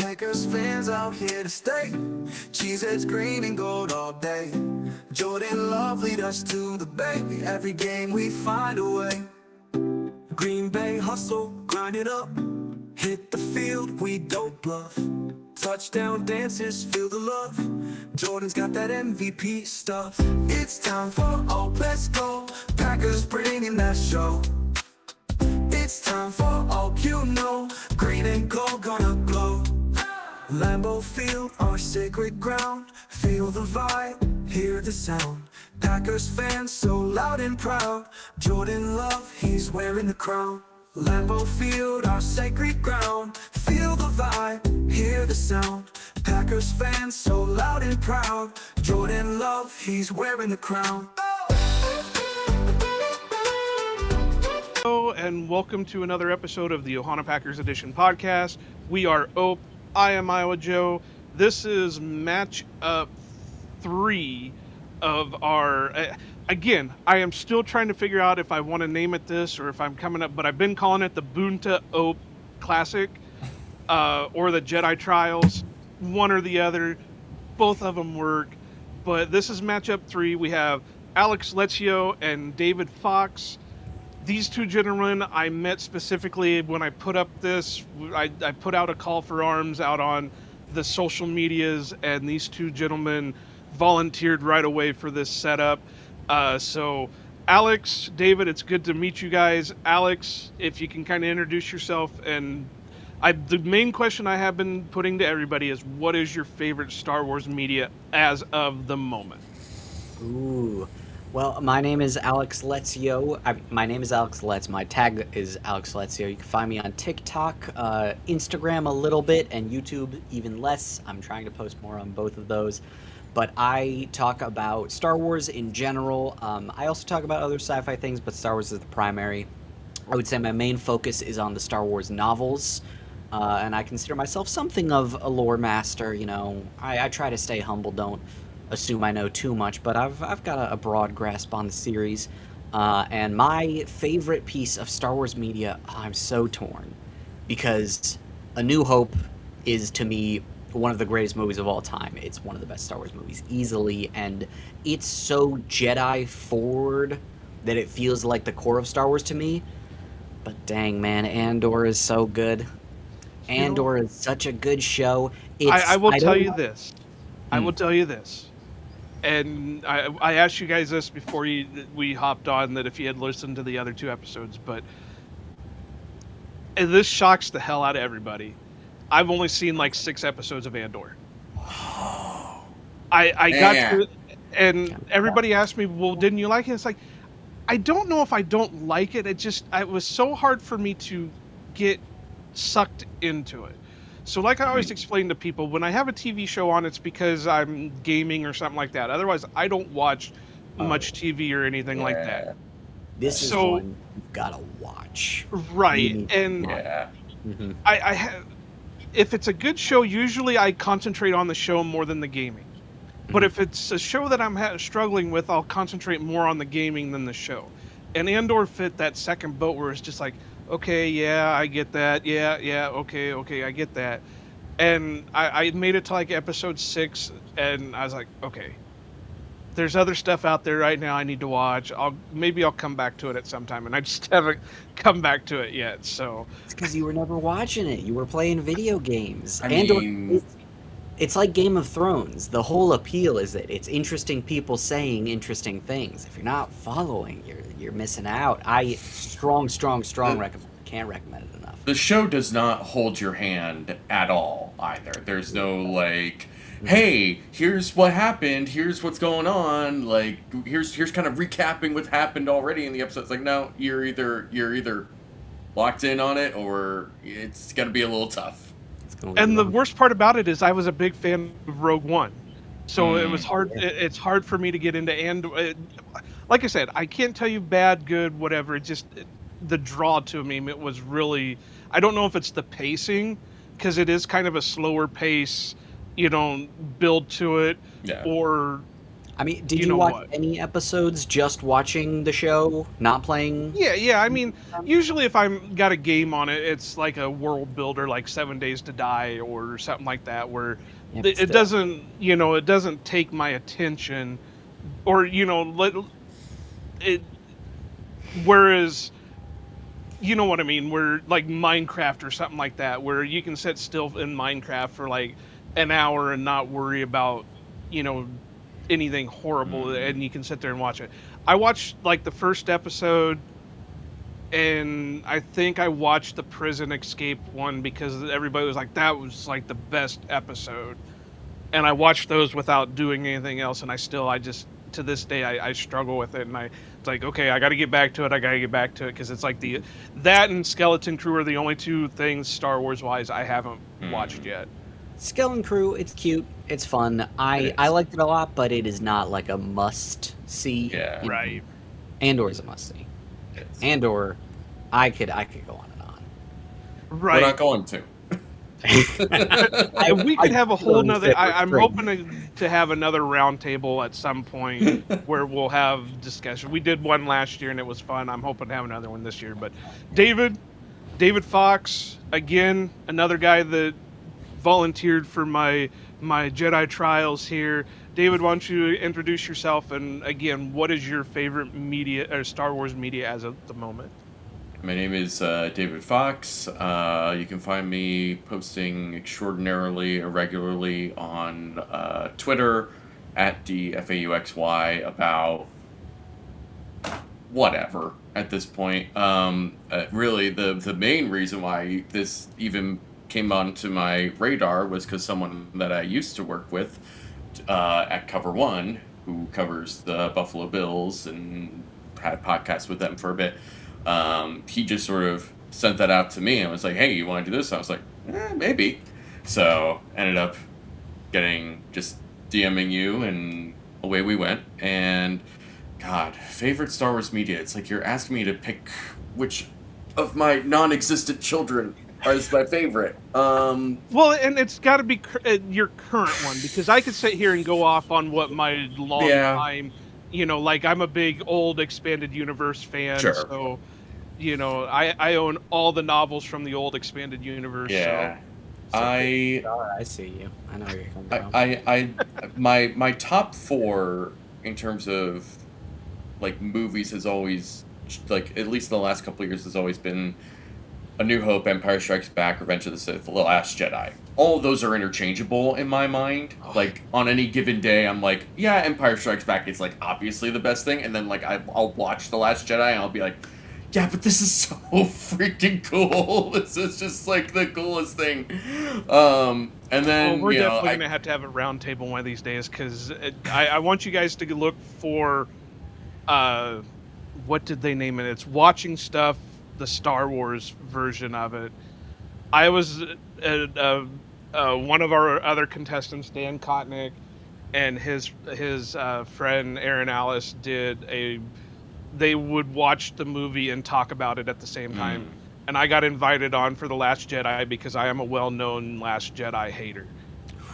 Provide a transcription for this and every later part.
Packers fans out here to stay. Cheeseheads green and gold all day. Jordan Love lead us to the bay. Every game we find a way. Green Bay hustle, grind it up. Hit the field, we don't bluff. Touchdown dances, feel the love. Jordan's got that MVP stuff. It's time for Oak, let's go. Packers bringing that show. It's time for Oak, you know. Green and gold gonna glow. Lambeau Field, our sacred ground. Feel the vibe, hear the sound. Packers fans so loud and proud. Jordan Love, he's wearing the crown. Lambeau Field, our sacred ground. Feel the vibe, hear the sound. Packers fans so loud and proud. Jordan Love, he's wearing the crown. Hello and welcome to another episode of the Ohana Packers Edition podcast. We are Ope. I am Iowa Joe. This is matchup 3 of our... Again, I am still trying to figure out if I want to name it this or if I'm coming up, but I've been calling it the Bunta Ope Classic or the Jedi Trials, one or the other. Both of them work, but this is matchup 3. We have Alex Lettsyo and David Faux. These two gentlemen I met specifically when I put up this. I put out a call for arms out on the social medias, and these two gentlemen volunteered right away for this setup. So Alex, David, it's good to meet you guys. Alex, if you can kind of introduce yourself, and the main question I have been putting to everybody is, what is your favorite Star Wars media as of the moment? Ooh. Well, my name is Alex Lettsyo. My name is Alex Letts. My tag is Alex Lettsyo. You can find me on TikTok, Instagram a little bit, and YouTube even less. I'm trying to post more on both of those. But I talk about Star Wars in general. I also talk about other sci-fi things, but Star Wars is the primary. I would say my main focus is on the Star Wars novels, and I consider myself something of a lore master. You know, I try to stay humble, don't assume I know too much, but I've got a broad grasp on the series. And my favorite piece of Star Wars media, I'm so torn, because A New Hope is, to me, one of the greatest movies of all time. It's one of the best Star Wars movies, easily, and it's so Jedi forward that it feels like the core of Star Wars to me. But dang, man, Andor is so good. Andor is such a good show. I will tell you this. I will tell you this. And I asked you guys this before we hopped on, that if you had listened to the other 2 episodes, but this shocks the hell out of everybody. I've only seen like 6 episodes of Andor. I got to it, and everybody asked me, well, didn't you like it? It's like, I don't know if I don't like it. It was so hard for me to get sucked into it. So like I always explain to people, when I have a TV show on, it's because I'm gaming or something like that. Otherwise, I don't watch much TV or anything like that. This is one you've got to watch. Right. And I have... If it's a good show, usually I concentrate on the show more than the gaming. But if it's a show that I'm struggling with, I'll concentrate more on the gaming than the show. And Andor fit that second boat where it's just like, okay, yeah, I get that. Yeah, okay, I get that. And I made it to like episode 6, and I was like, okay, there's other stuff out there right now I need to watch. Maybe I'll come back to it at some time, and I just haven't come back to it yet. So it's because you were never watching it. You were playing video games. I it's like Game of Thrones. The whole appeal is that it's interesting people saying interesting things. If you're not following, you're missing out. I strong recommend. Can't recommend it enough. The show does not hold your hand at all either. There's no like, hey, here's what happened, here's what's going on, like here's kind of recapping what happened already in the episode. It's like, no, you're either locked in on it or it's gonna be a little tough. And the worst part about it is I was a big fan of Rogue One. So it was hard. It's hard for me to get into Andor. Like I said, I can't tell you bad, good, whatever. It just, the draw to me, it was really, I don't know if it's the pacing, because it is kind of a slower pace, build to it, or I mean, did You you know watch what? any episodes just watching the show, not playing? Yeah. I mean, usually if I'm got a game on it, it's like a world builder, like 7 Days to Die or something like that, where Yeah, but it still. doesn't, it doesn't take my attention, or let it. Whereas, you know what I mean, where like Minecraft or something like that, where you can sit still in Minecraft for like an hour and not worry about, you know, anything horrible, and you can sit there and watch it. I watched like the first episode, and I think I watched the prison escape one because everybody was like, that was like the best episode. And I watched those without doing anything else, and I just, to this day, I struggle with it, and it's like, okay, I got to get back to it, because it's like that and Skeleton Crew are the only two things Star Wars wise I haven't watched yet. Skeleton Crew, it's cute, it's fun. I liked it a lot, but it is not like a must see. Yeah. Right. Andor is a must see. It's- Andor, I could go on and on. Right. We're not going to. We could have a whole nother. I'm Great. hoping to have another roundtable at some point where we'll have discussion. We did one last year and it was fun. I'm hoping to have another one this year. But David Fox, again, another guy that volunteered for my Jedi Trials here. David, why don't you introduce yourself, and again, what is your favorite media or Star Wars media as of the moment? My name is David Fox. You can find me posting extraordinarily irregularly on Twitter at DFAUXY about whatever at this point. Really, the main reason why this even came onto my radar was because someone that I used to work with at Cover One, who covers the Buffalo Bills and had podcasts with them for a bit, he just sort of sent that out to me and was like, hey, you want to do this? I was like, maybe. So ended up just DMing you, and away we went. And God, favorite Star Wars media. It's like you're asking me to pick which of my non-existent children is my favorite. Well, and it's got to be your current one, because I could sit here and go off on what my long time, like I'm a big old expanded universe fan. Sure. So, I own all the novels from the old expanded universe. Yeah. So. I see you. I know where you're coming from. My top four in terms of like movies has always, like, at least in the last couple of years, has always been A New Hope, Empire Strikes Back, Revenge of the Sith, The Last Jedi. All of those are interchangeable in my mind. Like, on any given day, I'm like, yeah, Empire Strikes Back is, like, obviously the best thing. And then, like, I'll watch The Last Jedi and I'll be like, yeah, but this is so freaking cool. This is just, like, the coolest thing. And then, we're definitely going to have a round table one of these days, because I want you guys to look for, what did they name it? It's Watching Stuff, the Star Wars version of it. I was one of our other contestants, Dan Kotnick, and his friend Aaron Alice they would watch the movie and talk about it at the same time. And I got invited on for The Last Jedi because I am a well-known Last Jedi hater.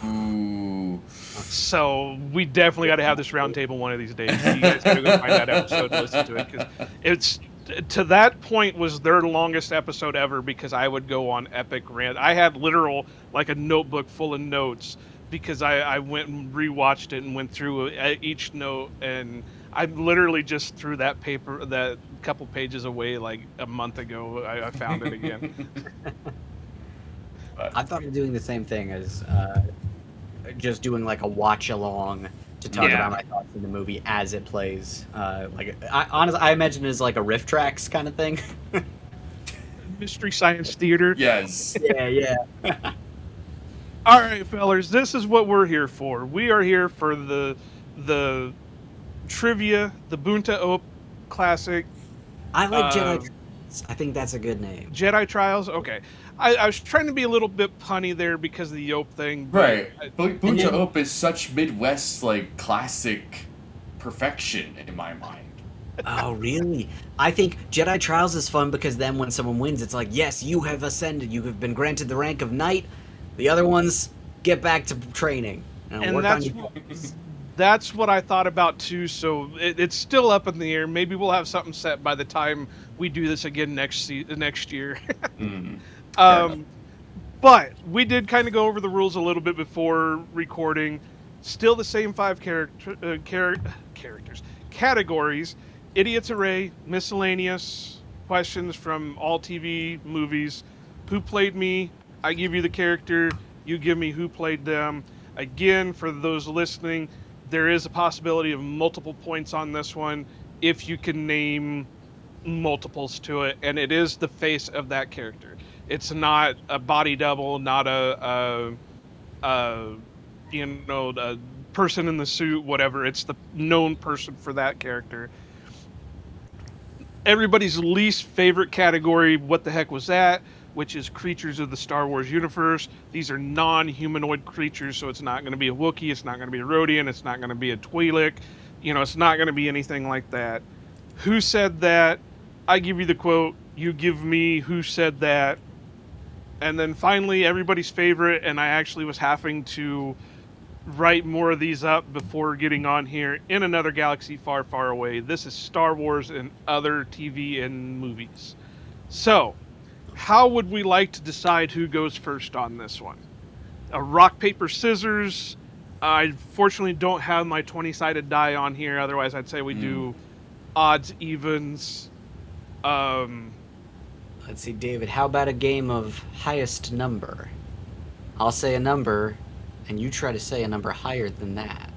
Ooh. So we definitely got to have this round table one of these days. You guys got to go find that episode and listen to it, because it's, to that point, was their longest episode ever, because I would go on epic rant. I had literal, like, a notebook full of notes, because I went and rewatched it and went through each note, and I literally just threw that couple pages away like a month ago. I found it again. I thought of doing the same thing as just doing like a watch along to talk about my thoughts in the movie as it plays. I imagine it as like a riff tracks kind of thing. Mystery Science Theater. Yes. Yeah. All right, fellas, this is what we're here for. We are here for the trivia, the Bunta Ope Classic. I like Jedi Trials. I think that's a good name. Jedi Trials? Okay. I was trying to be a little bit punny there because of the Ope thing. Right. Bunta Ope is such Midwest, like, classic perfection in my mind. Oh, really? I think Jedi Trials is fun because then when someone wins, it's like, yes, you have ascended. You have been granted the rank of knight. The other ones, get back to training. And That's what I thought about too. So it's still up in the air. Maybe we'll have something set by the time we do this again next year. Fair enough. But we did kind of go over the rules a little bit before recording. Still the same five characters. Categories: idiots array, miscellaneous questions from all TV, movies. Who played me? I give you the character. You give me who played them. Again, for those listening, there is a possibility of multiple points on this one if you can name multiples to it, and it is the face of that character. It's not a body double, not a person in the suit, whatever. It's the known person for that character. Everybody's least favorite category, what the heck was that? Which is creatures of the Star Wars universe. These are non-humanoid creatures, so it's not going to be a Wookiee, it's not going to be a Rodian, it's not going to be a Twi'lek. It's not going to be anything like that. Who said that? I give you the quote, you give me who said that. And then finally, everybody's favorite, and I actually was having to write more of these up before getting on here. In another galaxy far, far away. This is Star Wars and other TV and movies. So, how would we like to decide who goes first on this one? A rock, paper, scissors. I fortunately don't have my 20-sided die on here. Otherwise, I'd say we do odds, evens. Let's see, David, how about a game of highest number? I'll say a number, and you try to say a number higher than that.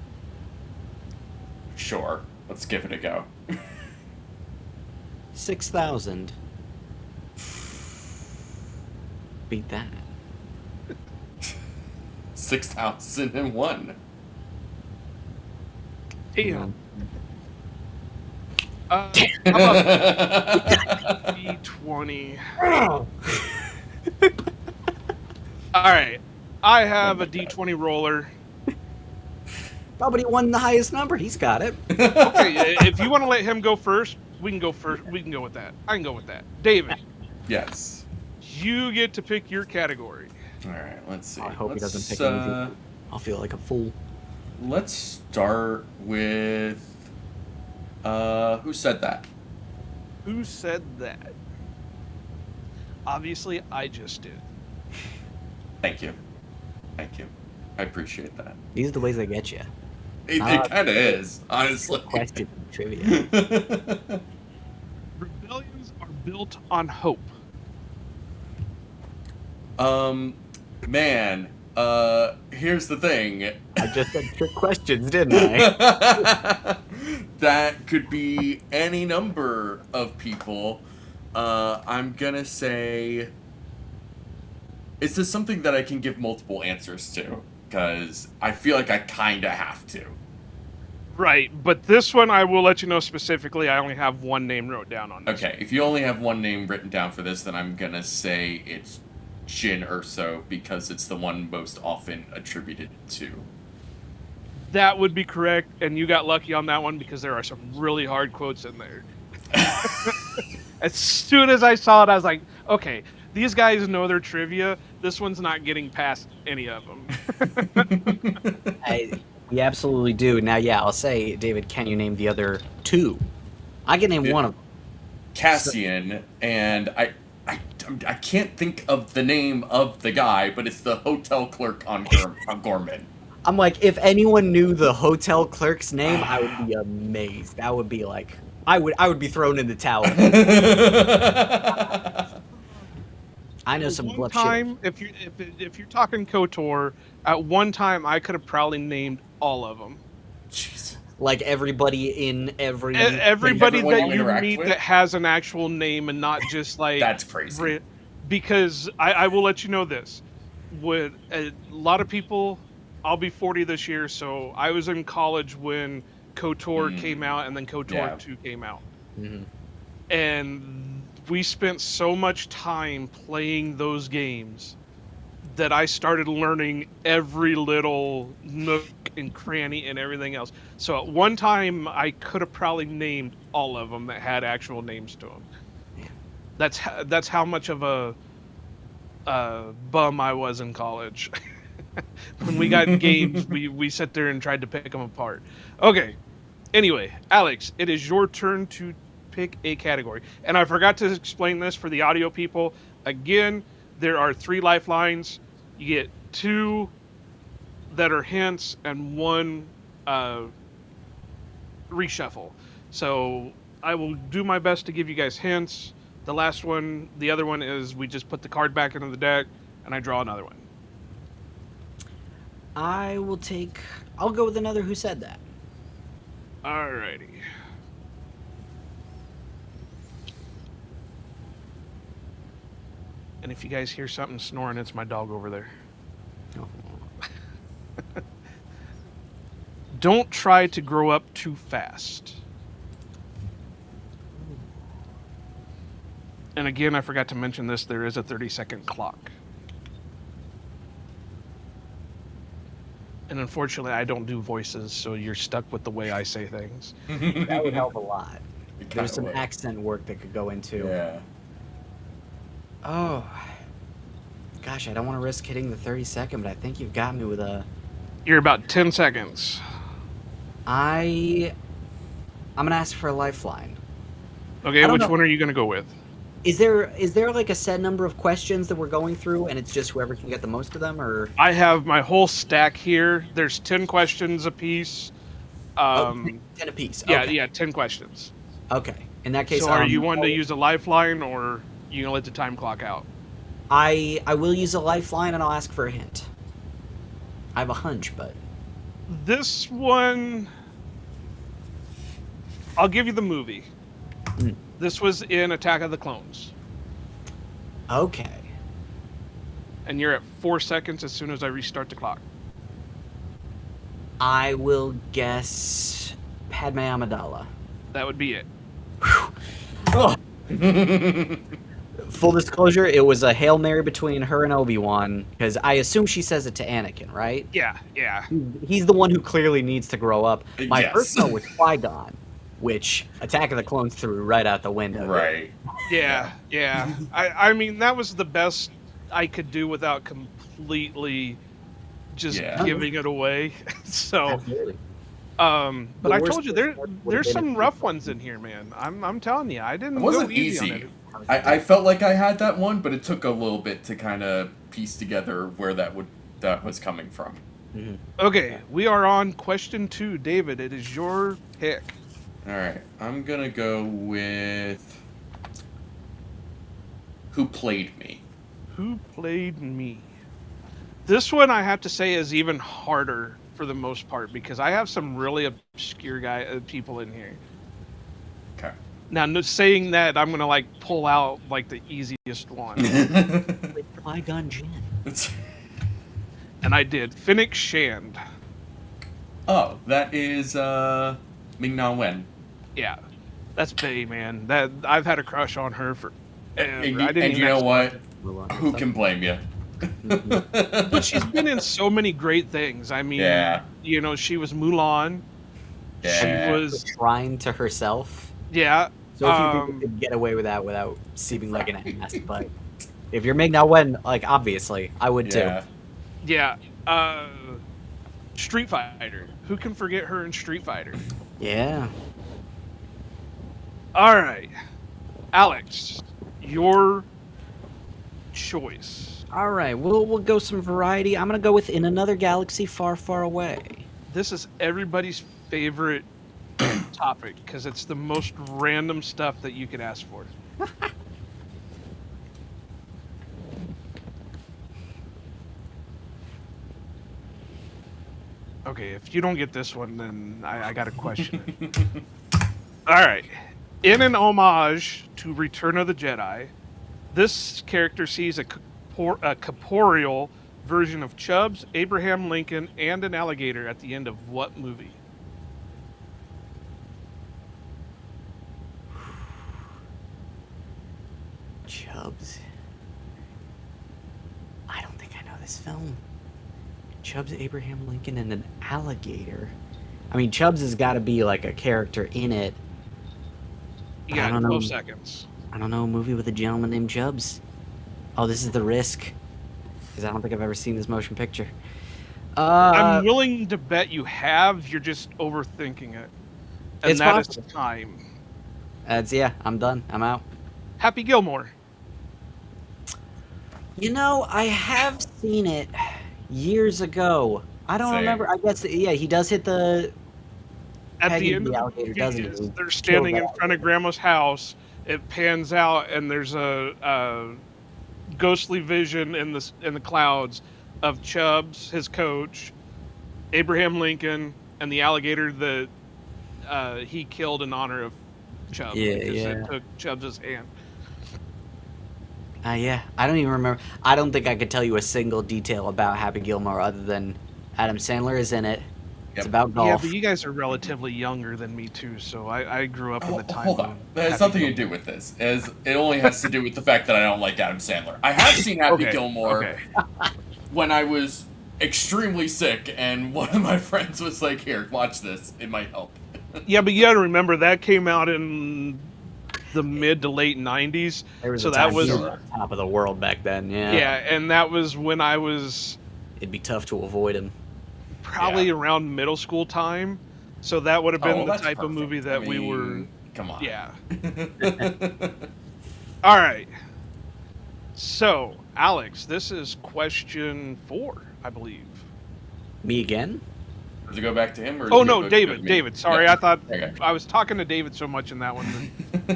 Sure. Let's give it a go. 6,000. Beat that. 6,001. Damn. How about D20? Alright. I have a D20 roller. Nobody won the highest number. He's got it. Okay, if you want to let him go first, we can go first. We can go with that. I can go with that. David, Yes. you get to pick your category. All right, let's see. I hope he doesn't pick Let's, anything. I'll feel like a fool. Let's start with who said that? Who said that? Obviously, I just did. Thank you. Thank you. I appreciate that. These are the ways they get you. It kind of is, honestly. Question trivia. Rebellions are built on hope. Man, here's the thing. I just said trick questions, didn't I? That could be any number of people. I'm gonna say... Is this something that I can give multiple answers to? Because I feel like I kind of have to. Right, but this one I will let you know specifically. I only have one name wrote down on this. Okay, if you only have one name written down for this, then I'm gonna say it's Jin Urso, because it's the one most often attributed to. That would be correct, and you got lucky on that one because there are some really hard quotes in there. As soon as I saw it, I was like, okay, these guys know their trivia. This one's not getting past any of them. We absolutely do. Now, yeah, I'll say, David, can you name the other two? I can name one of them. Cassian, and I can't think of the name of the guy, but it's the hotel clerk on Gorman. I'm like, if anyone knew the hotel clerk's name, I would be amazed. That would be like, I would be thrown in the towel. I know some one bluff time, shit. if you're talking KOTOR, at one time I could have probably named all of them. Jeez. Like everybody in every... Everybody Everyone that you you interact meet with? that has an actual name and not just like... That's crazy. Because I will let you know this. With a lot of people, I'll be 40 this year, so I was in college when KOTOR came out and then KOTOR 2 came out. Mhm. And we spent so much time playing those games that I started learning every little nook and cranny and everything else. So at one time, I could have probably named all of them that had actual names to them. That's how much of a bum I was in college. When we got games, we sat there and tried to pick them apart. Okay. Anyway, Alex, it is your turn to pick a category. And I forgot to explain this for the audio people. Again, there are 3 lifelines. You get 2 that are hints and 1 reshuffle. So I will do my best to give you guys hints. The other one is we just put the card back into the deck and I draw another one. I'll go with another Who Said That. Alrighty. And if you guys hear something snoring, it's my dog over there. Oh. Don't try to grow up too fast. And again, I forgot to mention this, there is a 30-second clock. And unfortunately, I don't do voices, so you're stuck with the way I say things. That would help a lot. It There's some kinda would. accent work that could go into. Yeah. Oh. Gosh, I don't want to risk hitting the 30-second, but I think you've got me with a... You're about 10 seconds. I'm going to ask for a lifeline. Okay, I don't which know. one are you going to go with? Is there like a set number of questions that we're going through, and it's just whoever can get the most of them, or? I have my whole stack here. There's 10 questions apiece. 10 apiece. Yeah, Okay. yeah, 10 questions. Okay. In that case, So are you wanting to use a lifeline, or you going to let the time clock out? I will use a lifeline, and I'll ask for a hint. I have a hunch, but... This one, I'll give you the movie. Mm. This was in Attack of the Clones. Okay. And you're at 4 seconds as soon as I restart the clock. I will guess Padme Amidala. That would be it. Oh. Full disclosure, it was a Hail Mary between her and Obi-Wan, because I assume she says it to Anakin, right? Yeah, yeah. He's the one who clearly needs to grow up. My Yes. first one was Qui-Gon, which Attack of the Clones threw right out the window. Right. Yeah, yeah. I mean, that was the best I could do without completely just Yeah. giving it away. So, Absolutely. but The I worst told you would've there's been some if- rough ones in here, man. I'm telling you, I didn't It wasn't go easy. On easy. it. I felt like I had that one, but it took a little bit to kind of piece together where that was coming from. Mhm. Okay, we are on question 2. David, it is your pick. All right, I'm gonna go with Who Played Me. Who played me? This one I have to say is even harder for the most part because I have some really obscure people in here. Okay. Now, saying that, I'm gonna like pull out like the easiest one, Like Qui-Gon Jinn. and I did. Finnick Shand. Oh, that is Ming-Na Wen. Yeah, that's Bay, man. That I've had a crush on her for. And you know what? Who can blame you? But she's been in so many great things. I mean, Yeah. you know, she was Mulan. Yeah. She was, Trying to herself. yeah. So if you think you could get away with that without seeming like an ass, but if you're Ming-Na Wen, like obviously, I would too. Yeah. Street Fighter. Who can forget her in Street Fighter? Yeah. All right, Alex, your choice. All right, we'll go some variety. I'm gonna go with In Another Galaxy Far, Far Away. This is everybody's favorite topic because it's the most random stuff that you could ask for. Okay, if you don't get this one, then I got a question. All right. In an homage to Return of the Jedi, this character sees a corporeal version of Chubbs, Abraham Lincoln, and an alligator at the end of what movie? Chubbs. I don't think I know this film. Chubbs, Abraham Lincoln, and an alligator. I mean, Chubbs has got to be like a character in it. You I got don't know. 12 seconds. I don't know, a movie with a gentleman named Chubbs. Oh, this is The Risk. Because I don't think I've ever seen this motion picture. I'm willing to bet you have. You're just overthinking it, and It's that is possible. time. I'm done. I'm out. Happy Gilmore. You know, I have seen it years ago. I don't Same. remember. I guess he does hit the At head the of end of the the alligator, movie, doesn't he? is He they're kills standing that in front of Grandma's house. It pans out, and there's a ghostly vision in the clouds of Chubbs, his coach, Abraham Lincoln, and the alligator that he killed in honor of Chubbs because it took Chubbs' hand. Yeah, I don't even remember. I don't think I could tell you a single detail about Happy Gilmore other than Adam Sandler is in it. It's Yep. about Yeah, golf. but you guys are relatively younger than me too, so I grew up in the time. Hold on. of That has Happy nothing to Gilmore. do with this. As it only has to do with the fact that I don't like Adam Sandler. I have seen Happy Okay, Gilmore okay. when I was extremely sick, and one of my friends was like, "Here, watch this. It might help." Yeah, but you got to remember that came out in the mid to late 90s. There was So a that time was he was on top of the world back then. yeah, and that was when I was It'd be tough to avoid him. probably Yeah. around middle school time. So that would have been Oh, the that's type of perfect. movie that I we were. mean, Come on. Yeah. All right. So, Alex, this is question 4, I believe. Me again? Does it go back to him or? Oh does it no, go David. to me? David. Sorry, Yeah. I thought Okay. I was talking to David so much in that one.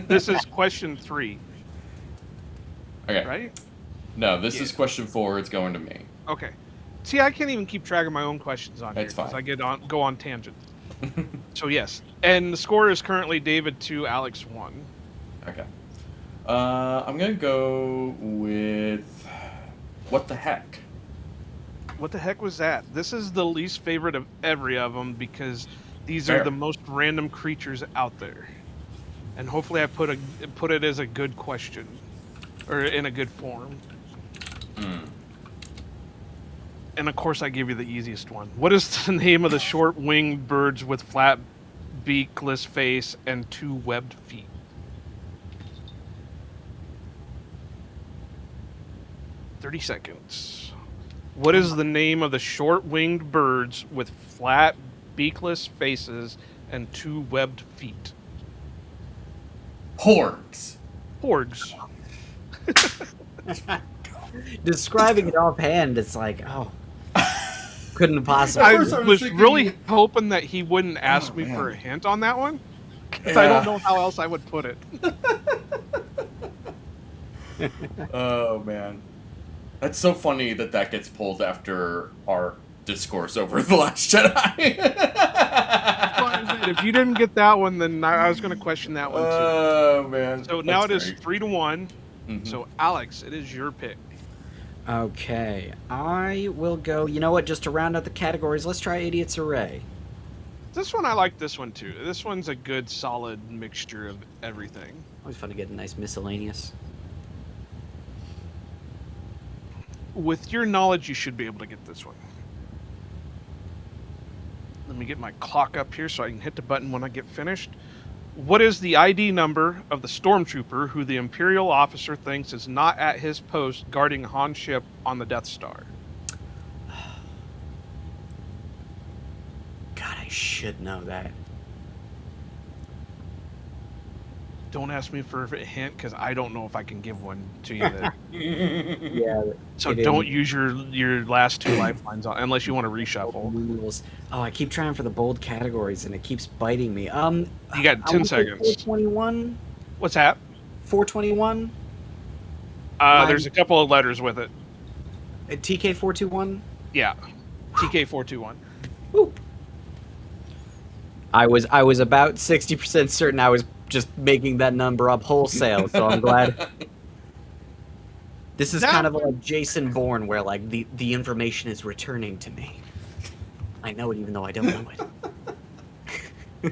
This is question 3, Okay. right? No, this Yeah. is question 4. It's going to me. Okay. See, I can't even keep track of my own questions on That's here because fine. I go on tangents. So yes, and the score is currently David 2, Alex 1. Okay. I'm gonna go with what the heck. What the heck was that? This is the least favorite of every of them because these Fair. are the most random creatures out there. And hopefully I put it as a good question or in a good form. Hmm. And of course I give you the easiest one. What is the name of the short-winged birds with flat beakless face and 2 webbed feet? "30 seconds. What is the name of the short-winged birds with flat, beakless faces and 2 webbed feet?" Hordes. Hordes. Describing it offhand, it's like, oh, couldn't have possibly. I At first I was was thinking- really hoping that he wouldn't ask me man. for a hint on that one. Because I Yeah. don't know how else I would put it. Oh man, that's so funny that gets pulled after our discourse over the Last Jedi. If you didn't get that one, then I was going to question that one too. Oh man. So now it That's is great. 3-1. Mhm. So Alex, it is your pick. Okay, I will go. You know what? Just to round out the categories, let's try Idiot's Array. This one, I like this one too. This one's a good, solid mixture of everything. Always fun to get a nice miscellaneous. With your knowledge, you should be able to get this one. Let me get my clock up here so I can hit the button when I get finished. What is the ID number of the stormtrooper who the Imperial officer thinks is not at his post guarding Han's ship on the Death Star? God, I should know that. Don't ask me for a hint because I don't know if I can give one to you. That, Yeah. so It don't is. use your last 2 lifelines on, unless you want to reshuffle. Rules. Oh, I keep trying for the bold categories and it keeps biting me. You got 10 I would say seconds. 421. What's that? 421. There's a couple of letters with it. TK 421. Yeah, TK421. Woo. I was about 60% certain I was just making that number up wholesale, so I'm glad. This is That kind of like Jason Bourne, where like the information is returning to me. I know it even though I don't know it.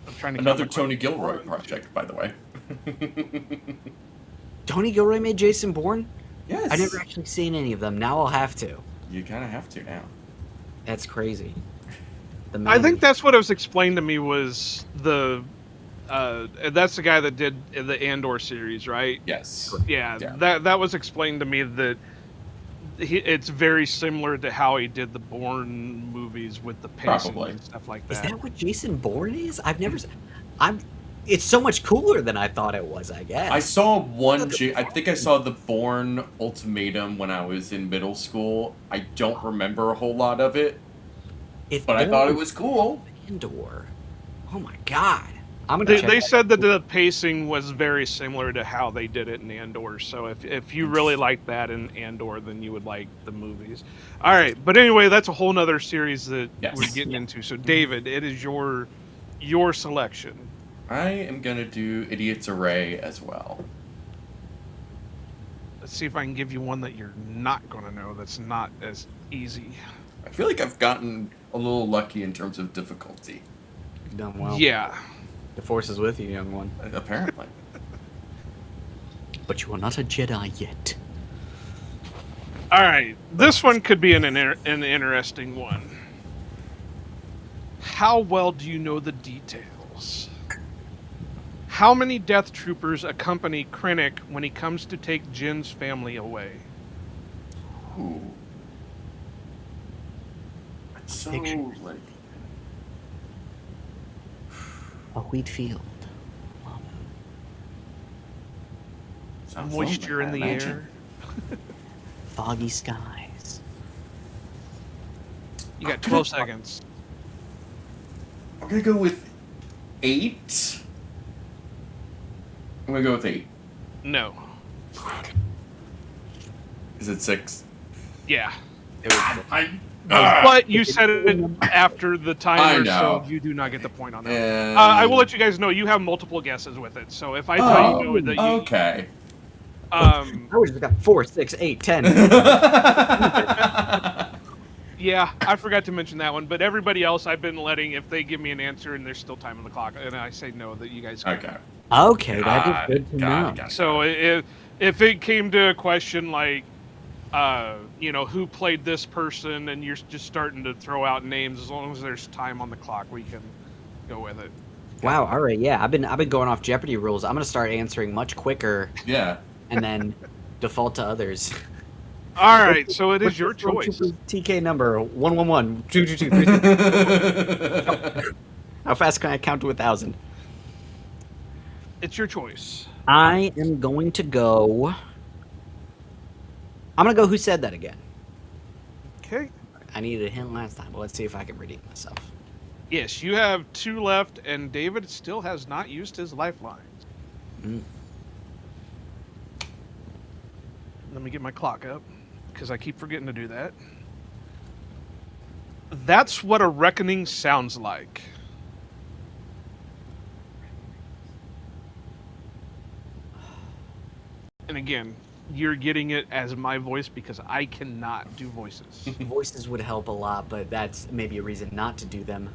I'm trying to Another count my- Tony Gilroy project, by the way. Tony Gilroy made Jason Bourne? Yes. I never actually seen any of them. Now I'll have to. You kind of have to now. That's crazy. The I man- think that's what was explained to me was the. That's the guy that did the Andor series, right? Yes. Yeah, Yeah. that was explained to me that it's very similar to how he did the Bourne movies with the pacing Probably. and stuff like Is that. that what Jason Bourne is? I've never. I'm. It's so much cooler than I thought it was. I guess. I saw I think I saw the Bourne Ultimatum when I was in middle school. I don't remember a whole lot of it, but I thought it was cool. Andor. Oh my god. I'm gonna. They said that the pacing was very similar to how they did it in Andor. So if you really like that in Andor, then you would like the movies. All right, but anyway, that's a whole nother series that Yes. we're getting into. So David, it is your selection. I am gonna do Idiot's Array as well. Let's see if I can give you one that you're not going to know. That's not as easy. I feel like I've gotten a little lucky in terms of difficulty. You've done well. Yeah. The force is with you, young one. Apparently. But you are not a Jedi yet. All right, this one could be an interesting one. How well do you know the details? How many Death Troopers accompany Krennic when he comes to take Jin's family away? Ooh. It's so Picture. like A wheat field. sounds Moisture in lonely, the I air. imagine. Foggy skies. You got 12 seconds. I'm gonna go with 8. I'm gonna go with 8. No. Is it 6? Yeah. It was, But you said it after the I timer, know. so you do not get the point on that. And... I will let you guys know you have multiple guesses with it. So if I tell you that you, okay. I always got 4, 6, 8, 10. yeah, I forgot to mention that one. But everybody else, I've been letting, if they give me an answer and there's still time on the clock, and I say no, that you guys can. Okay. Okay, that is good to know. Got it. So if it came to a question like, who played this person, and you're just starting to throw out names, as long as there's time on the clock, we can go with it. Wow. All right. Yeah, I've been going off Jeopardy rules. I'm gonna start answering much quicker, Yeah. and then default to others. All right, so it is your choice. TK number 111 222 3. How fast can I count to 1,000? It's your choice. I am going to go. I'm gonna go. Who said that again? Okay. I needed a hint last time, but let's see if I can redeem myself. Yes, you have 2 left, and David still has not used his lifelines. Mm. Let me get my clock up, because I keep forgetting to do that. That's what a reckoning sounds like. And again, you're getting it as my voice because I cannot do voices. Voices would help a lot, but that's maybe a reason not to do them.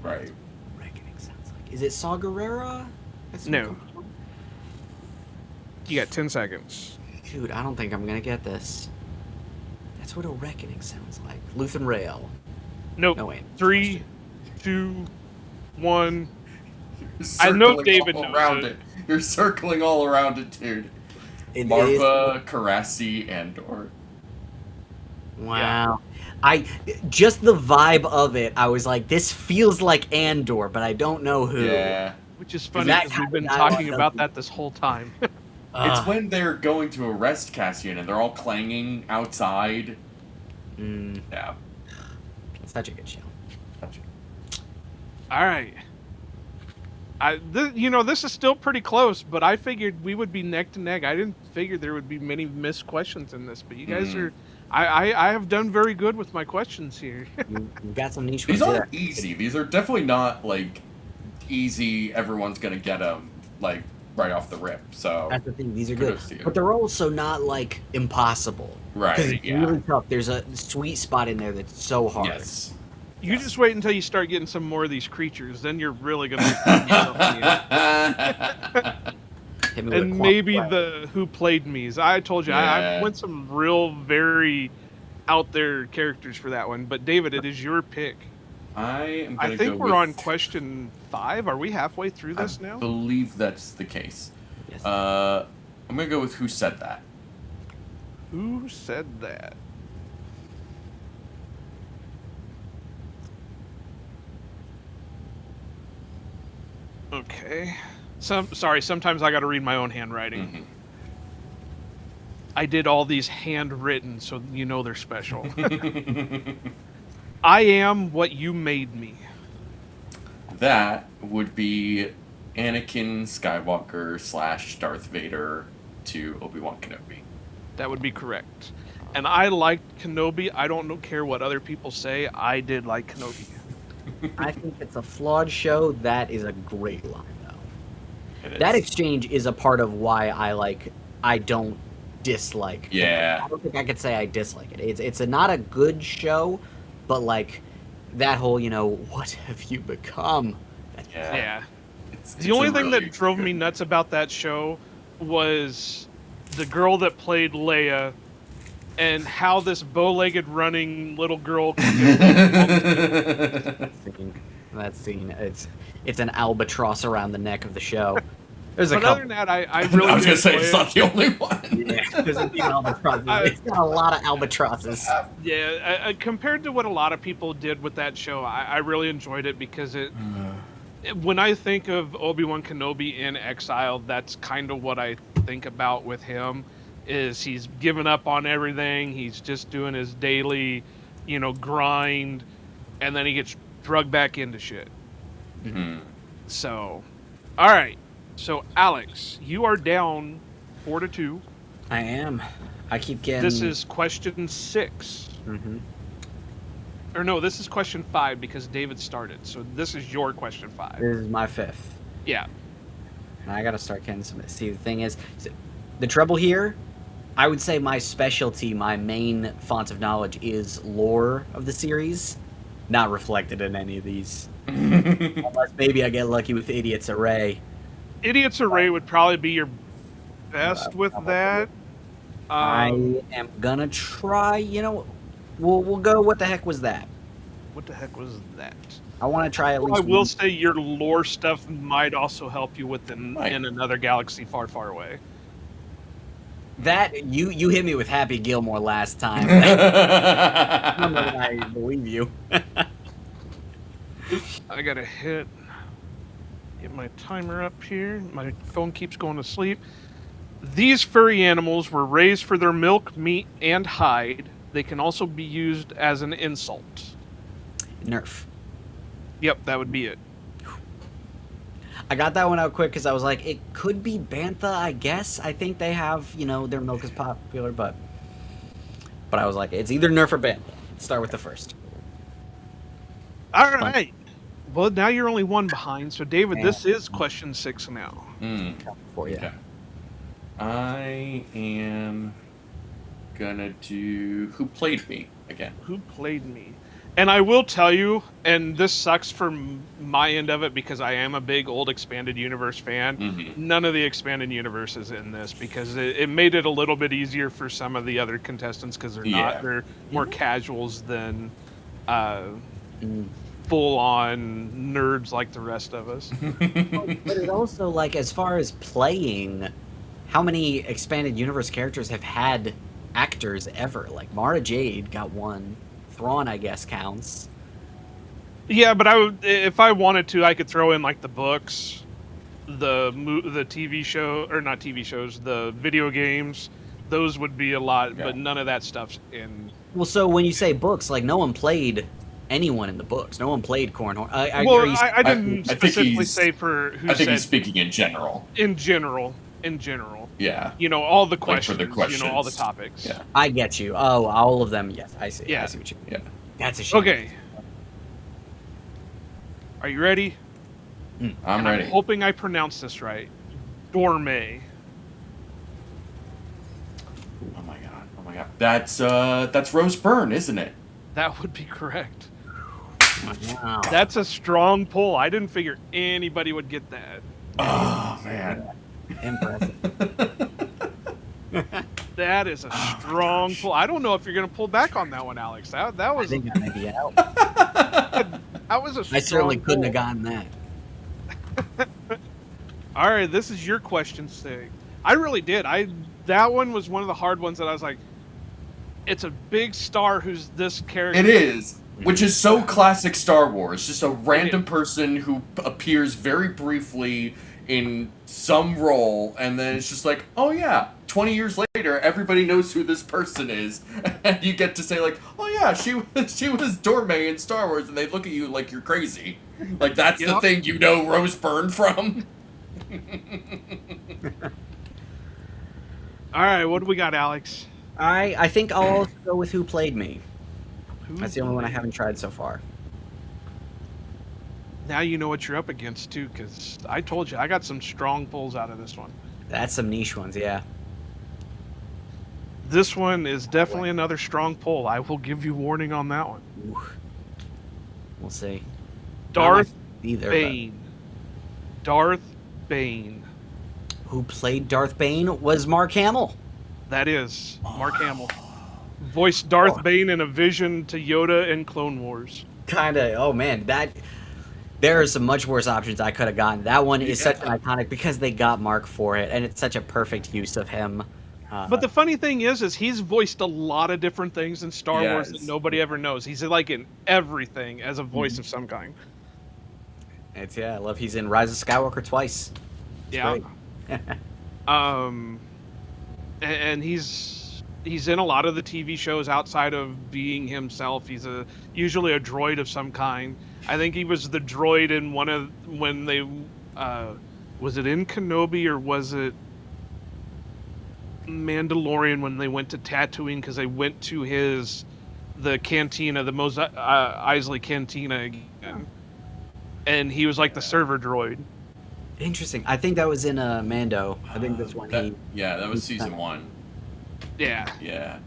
Right. Reckoning sounds like. Is it Saw Gerrera? That's what No. it comes from? You got 10 seconds. Dude, I don't think I'm gonna get this. That's what a reckoning sounds like. Luthen Rail. Nope. No, wait. 3, 2, 1. You're I know circling David all knows around it. You're circling all around it, dude. It Marva, Karasi, Andor. Wow. Just the vibe of it, I was like, this feels like Andor, but I don't know who. Yeah. Which is funny that because we've kind been of talking dialogue about doesn't- that this whole time. It's when they're going to arrest Cassian and they're all clanging outside. Yeah. Such a good show. All right. This is still pretty close, but I figured we would be neck to neck. I didn't figure there would be many missed questions in this, but you guys are. I have done very good with my questions here. You've got some niche These ones aren't easy. These are definitely not, like, easy, everyone's gonna get them, like, right off the rip. So That's the thing. These are good, kudos to you. but they're also not like impossible. Right, 'Cause it's yeah. really tough. There's a sweet spot in there that's so hard. Yes. You just wait until you start getting some more of these creatures, then you're really gonna be putting yourself in the air. Hit me with And a maybe quantum the who played me's. I told you Yeah. I went some real very out there characters for that one. But David, it is your pick. I am gonna I think go we're with, on question 5. Are we halfway through this I now? believe that's the case. Yes. I'm gonna go with Who Said That. Who said that? Okay. Sometimes I got to read my own handwriting. Mhm. I did all these handwritten, so you know they're special. I am what you made me. That would be Anakin Skywalker / Darth Vader to Obi-Wan Kenobi. That would be correct. And I liked Kenobi. I don't care what other people say. I did like Kenobi. I think it's a flawed show. That is a great line, though. It That is. exchange is a part of why I don't dislike. Yeah. I don't think I could say I dislike it. It's not a good show, but like that whole, what have you become? Yeah. It's The only a thing really that drove me good- nuts about that show was the girl that played Leia and how this bow-legged running little girl could That scene, it's an albatross around the neck of the show. There's a But other couple. than that, I really I was did gonna say enjoy it's it. not the only one. Yeah, there's a few albatrosses. It's got a lot of albatrosses. Yeah, compared to what a lot of people did with that show, I really enjoyed it because when I think of Obi-Wan Kenobi in Exile, that's kind of what I think about with him, is he's given up on everything, he's just doing his daily, grind, and then he gets drugged back into shit. Mhm. So, alright. So, Alex, you are down 4-2. I am. I keep getting. This is question 6. Mhm. Or no, this is question 5 because David started. So this is your question 5. This is my 5th. Yeah. And I gotta start getting some. See, the thing is, the trouble here, I would say my specialty, my main font of knowledge is lore of the series, not reflected in any of these. Unless maybe I get lucky with Idiot's Array. Idiot's Array would probably be your best with that. I am gonna try. We'll go. What the heck was that? What the heck was that? I want to try at I least. will one. say your lore stuff might also help you in Right. another galaxy far, far away. That you hit me with Happy Gilmore last time. I don't know that I believe you. I gotta get my timer up here. My phone keeps going to sleep. These furry animals were raised for their milk, meat, and hide. They can also be used as an insult. Nerf. Yep, that would be it. I got that one out quick because I was like, it could be Bantha, I guess. I think they have, their milk is popular, but I was like, it's either Nerf or Bantha. Let's start with the first. All right. Well, now you're only one behind. So, David, this is question 6 now. Mm. For you. Okay. I am gonna do Who Played Me again. Who played me? And I will tell you, and this sucks from my end of it because I am a big old Expanded Universe fan. Mhm. None of the Expanded Universe is in this because it made it a little bit easier for some of the other contestants because they're more casuals than full-on nerds like the rest of us. But it also, like, as far as playing, how many Expanded Universe characters have had actors ever? Like, Mara Jade got one. Thrawn, I guess, counts. Yeah, but if I wanted to, I could throw in like the books, the TV show, or not TV shows, the video games. Those would be a lot, Yeah. but none of that stuff's in. Well, so when you say books, like, no one played anyone in the books. No one played Cornhorn. I didn't I think specifically he's- say for who I think said he's speaking in general. in general. Yeah. All the for questions, the all the questions. topics. Yeah. I get you. Oh, all of them. Yes, I see. Yeah. I see what you mean. Yeah. That's a shame. Okay. Are you ready? I'm And ready. I'm hoping I pronounced this right. Dorme. Oh my god. That's Rose Byrne, isn't it? That would be correct. Wow. That's a strong pull. I didn't figure anybody would get that. Oh man. Impressive. That is a strong pull. I don't know if you're going to pull back on that one, Alex. That I was think I may be out. that was a strong I certainly couldn't have pull. gotten that. All right, this is your question, Sig. I really did. That one was one of the hard ones that I was like, it's a big star who's this character. It is, which is so classic Star Wars. Just a random person who appears very briefly in some role, and then it's just like, oh yeah, 20 years later, everybody knows who this person is, and you get to say like, oh yeah, she was Dorme in Star Wars, and they look at you like you're crazy, like that's the thing you know Rose Byrne from. All right, what do we got, Alex? I think I'll also go with Who Played Me. That's the only one I haven't tried so far. Now you know what you're up against, too, because I told you, I got some strong pulls out of this one. That's some niche ones, yeah. This one is definitely another strong pull. I will give you warning on that one. Ooh. We'll see. Darth either, Bane. Darth Bane. Who played Darth Bane was Mark Hamill. That is Mark Hamill. Voiced Darth Bane in a vision to Yoda in Clone Wars. Kinda. Oh man, there are some much worse options I could have gotten. That one is such an iconic because they got Mark for it, and it's such a perfect use of him. But the funny thing is he's voiced a lot of different things in Star Wars that nobody ever knows. He's like in everything as a voice of some kind. I love he's in Rise of Skywalker twice. It's and he's in a lot of the TV shows outside of being himself. He's usually a droid of some kind. I think he was the droid in when they was it in Kenobi or was it Mandalorian when they went to Tatooine because they went to the cantina, the Mos Eisley cantina again, and he was like the server droid. Interesting. I think that was in Mando. I think that's when that was season 1. Yeah.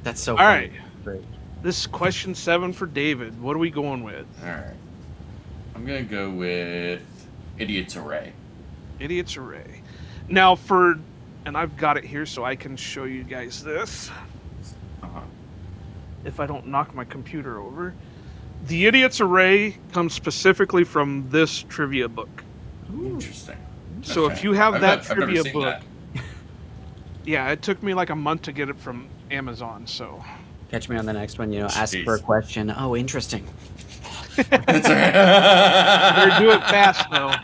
That's so all funny. right. Great. This is question 7 for David. What are we going with? All right. I'm gonna go with Idiot's Array. Idiot's Array. Now and I've got it here so I can show you guys this. If I don't knock my computer over. The Idiot's Array comes specifically from this trivia book. Ooh. Interesting. So if you have that trivia book, yeah, it took me like a month to get it from Amazon. So catch me on the next one. Ask for a question. Oh, interesting. Better do it fast though.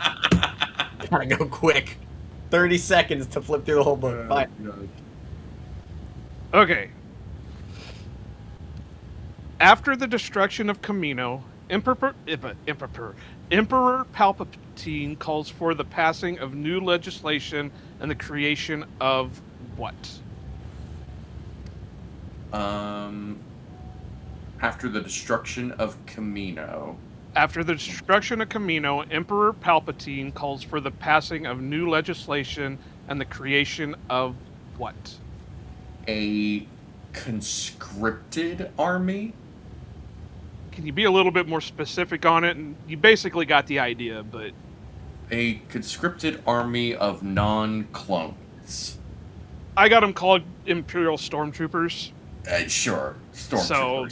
Gotta go quick. 30 seconds to flip through the whole book. Fine. Okay. After the destruction of Kamino, Emperor Palpatine calls for the passing of new legislation and the creation of what? After the destruction of Kamino. After the destruction of Kamino, Emperor Palpatine calls for the passing of new legislation and the creation of what? A conscripted army? Can you be a little bit more specific on it? And you basically got the idea, but... A conscripted army of non-clones. I got them called Imperial Stormtroopers. Sure, Stormtroopers. So,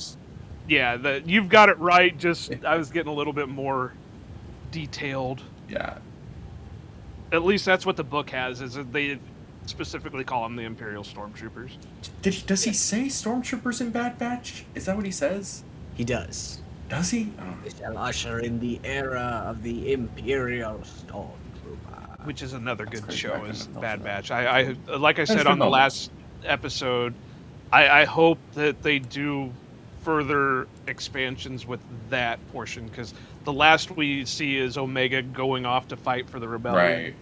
yeah, you've got it right, just I was getting a little bit more detailed. Yeah. At least that's what the book has, is that they specifically call them the Imperial Stormtroopers. Does he say Stormtroopers in Bad Batch? Is that what he says? He does. Does he? Oh. We shall usher in the era of the Imperial Stormtrooper. Which is another good show, is Bad Batch. I like I said on the last episode, I hope that they do further expansions with that portion, because the last we see is Omega going off to fight for the rebellion. Right.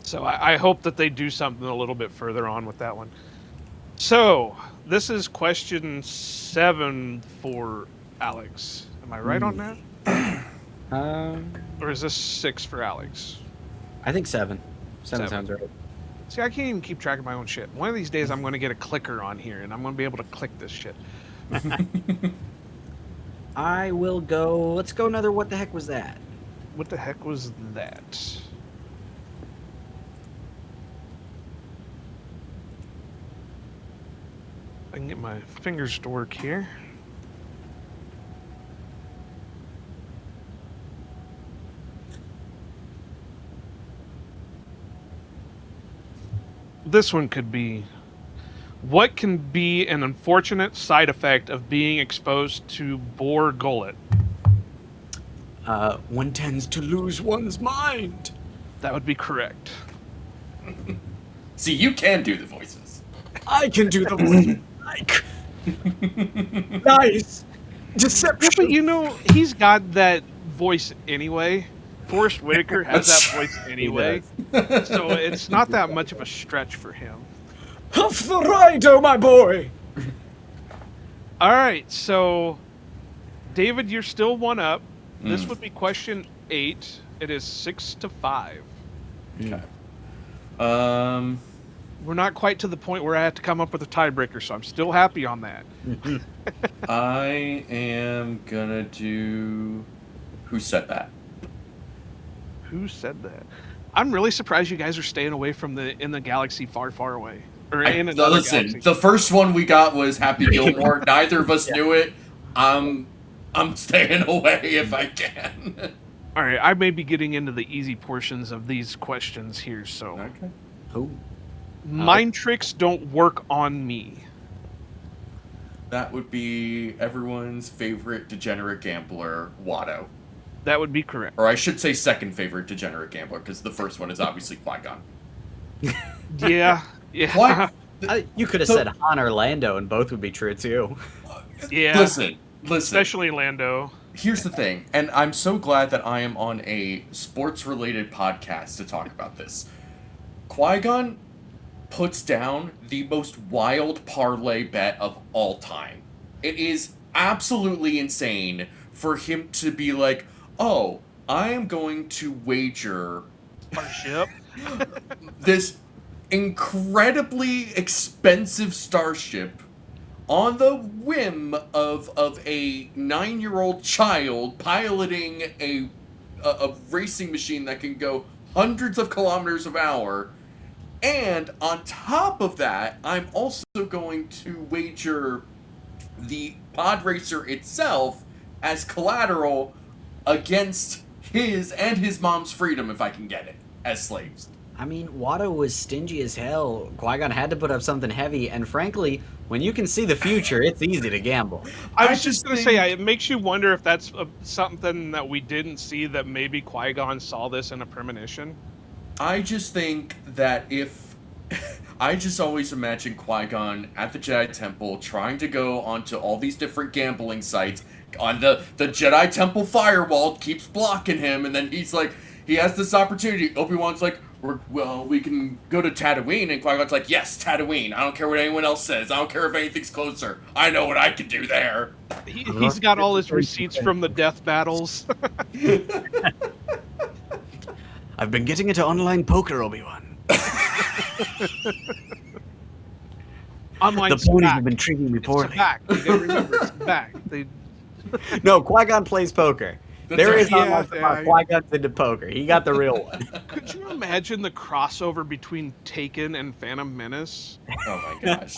So I hope that they do something a little bit further on with that one. So this is question 7 for Alex. Am I right on that? Or is this 6 for Alex? I think 7. 7 sounds right. See, I can't even keep track of my own shit. One of these days I'm going to get a clicker on here, and I'm going to be able to click this shit. I will go... Let's go another What the Heck Was That? What the heck was that? I can get my fingers to work here. This one could be What can be an unfortunate side effect of being exposed to boar gullet? One tends to lose one's mind. That would be correct. See, you can do the voices. I can do the voice. Like, nice Yeah, deception. but you know, he's got that voice anyway. Forrest Whitaker has that voice anyway. So it's not that much of a stretch for him. Huff the rider, my boy. All right, so David, you're still one up. This would be question 8. It is 6-5. Okay. We're not quite to the point where I have to come up with a tiebreaker, so I'm still happy on that. I am gonna do. Who said that? Who said that? I'm really surprised you guys are staying away from in the galaxy far, far away. Or in another Listen, galaxy. the first one we got was Happy Gilmore. Neither of us knew it. I'm staying away if I can. All right, I may be getting into the easy portions of these questions here, so. Okay. Oh, Mind tricks don't work on me. That would be everyone's favorite degenerate gambler, Watto. That would be correct. Or I should say second favorite degenerate gambler, because the first one is obviously Qui-Gon. Yeah, yeah. What? you could have So- said Han or Lando, and both would be true too. Yeah. Listen. Especially Lando. Here's the thing, and I'm so glad that I am on a sports-related podcast to talk about this. Qui-Gon puts down the most wild parlay bet of all time. It is absolutely insane for him to be like, oh, I am going to wager Our ship. this incredibly expensive starship on the whim of a 9-year-old child piloting a racing machine that can go hundreds of kilometers an hour. And on top of that, I'm also going to wager the pod racer itself as collateral against his and his mom's freedom if I can get it as slaves. I mean, Watto was stingy as hell. Qui-Gon had to put up something heavy, and frankly, when you can see the future, it's easy to gamble. I was just going to say, it makes you wonder if that's something that we didn't see, that maybe Qui-Gon saw this in a premonition. I just think that if... I just always imagine Qui-Gon at the Jedi Temple trying to go onto all these different gambling sites. On the Jedi Temple firewall keeps blocking him, and then he's like, he has this opportunity. Obi-Wan's like, we can go to Tatooine, and Qui-Gon's like, yes, Tatooine. I don't care what anyone else says. I don't care if anything's closer. I know what I can do there. He's got all his receipts from the death battles. I've been getting into online poker, Obi-Wan. Online The ponies back. have been treating me It's poorly. back. You gotta remember, it's back. No, Qui-Gon plays poker. There right. is not Yeah, much about yeah. Qui-Gon's into poker. He got the real one. Could you imagine the crossover between Taken and Phantom Menace? Oh my gosh.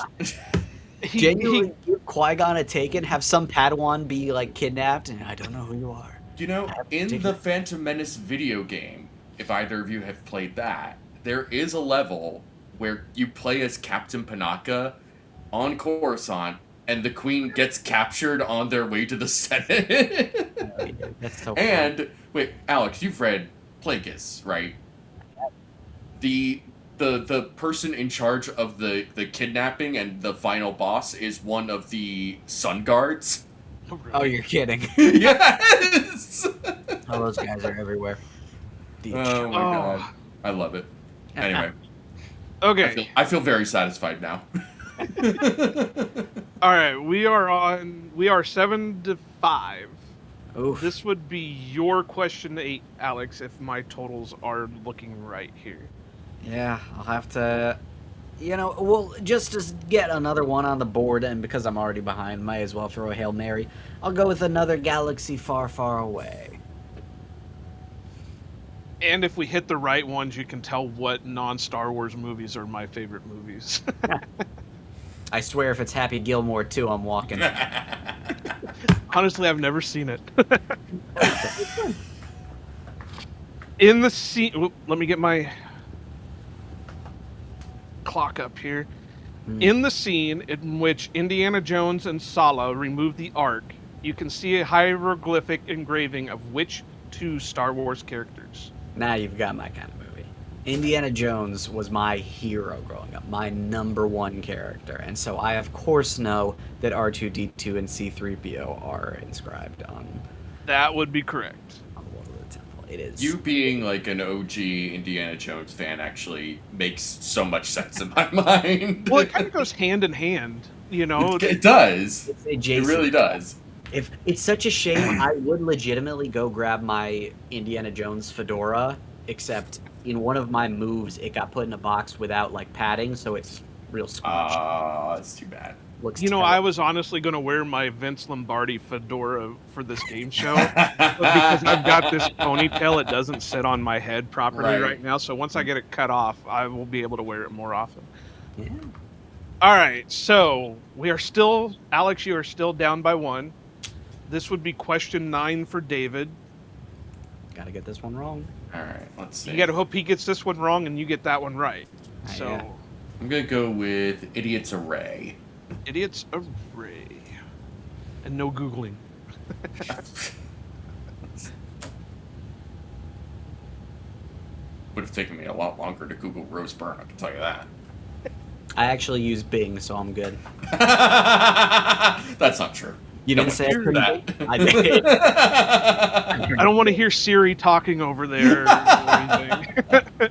Genuinely give Qui-Gon a Taken, have some Padawan be like kidnapped, and I don't know who you are. You know, in the Phantom Menace video game, if either of you have played that, there is a level where you play as Captain Panaka on Coruscant, and the Queen gets captured on their way to the Senate. That's so And wait, Alex, you've read Plagueis, right? The person in charge of the kidnapping and the final boss is one of the Sun Guards. Oh, you're kidding. Yes. Oh, those guys are everywhere. Oh my god, I love it. Anyway, Okay. I feel very satisfied now. All right. We are 7-5. Oof. This would be your question 8, Alex, if my totals are looking right here. Yeah, I'll have to... You know, well, just to get another one on the board, and because I'm already behind, might as well throw a Hail Mary. I'll go with another galaxy far, far away. And if we hit the right ones, you can tell what non-Star Wars movies are my favorite movies. I swear if it's Happy Gilmore 2, I'm walking. Honestly, I've never seen it. In the scene... Let me get my clock up here. In the scene in which Indiana Jones and Sala remove the Ark, you can see a hieroglyphic engraving of which two Star Wars characters? Now you've got my kind of movie. Indiana Jones was my hero growing up, my number one character, and so I of course know that R2-D2 and C-3PO are inscribed on That would be correct. the wall of the temple. It is. You being like an OG Indiana Jones fan actually makes so much sense in my mind. Well, it kind of goes hand in hand, you know. It does. It's a It Jason. really does. If it's such a shame, I would legitimately go grab my Indiana Jones fedora, except in one of my moves, it got put in a box without like padding, so it's real squished. That's too bad. Looks You know, terrible. I was honestly going to wear my Vince Lombardi fedora for this game show, but because I've got this ponytail, it doesn't sit on my head properly right now. So once I get it cut off, I will be able to wear it more often. Yeah. All right, so we are still, Alex, you are still down by 1. This would be question 9 for David. Gotta get this one wrong. All right, let's see. You got to hope he gets this one wrong and you get that one right. So, Yeah. I'm gonna go with Idiot's Array. Idiot's Array. And no Googling. Would have taken me a lot longer to Google Rose Byrne, I can tell you that. I actually use Bing, so I'm good. That's not true. You No didn't one say I hears couldn't. that. I did. I don't want to hear Siri talking over there or anything.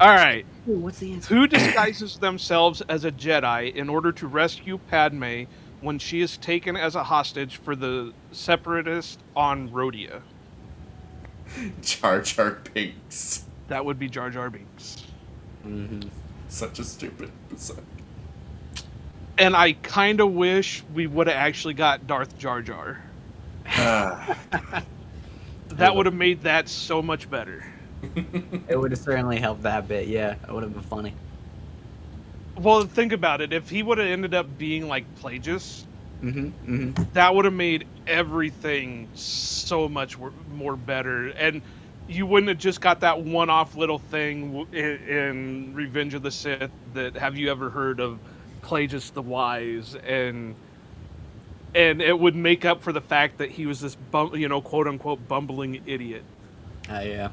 All right. Ooh, what's the answer? Who disguises themselves as a Jedi in order to rescue Padme when she is taken as a hostage for the Separatists on Rhodia? Jar Jar Binks. That would be Jar Jar Binks. Mm-hmm. Such a stupid episode. And I kind of wish we would have actually got Darth Jar Jar. That would have made that so much better. It would have certainly helped that bit. Yeah, it would have been funny. Well, think about it. If he would have ended up being like Plagueis, Mm-hmm. that would have made everything so much more better. And you wouldn't have just got that one-off little thing in Revenge of the Sith that, have you ever heard of Plagueis the Wise? And it would make up for the fact that he was this, quote-unquote bumbling idiot. Yeah.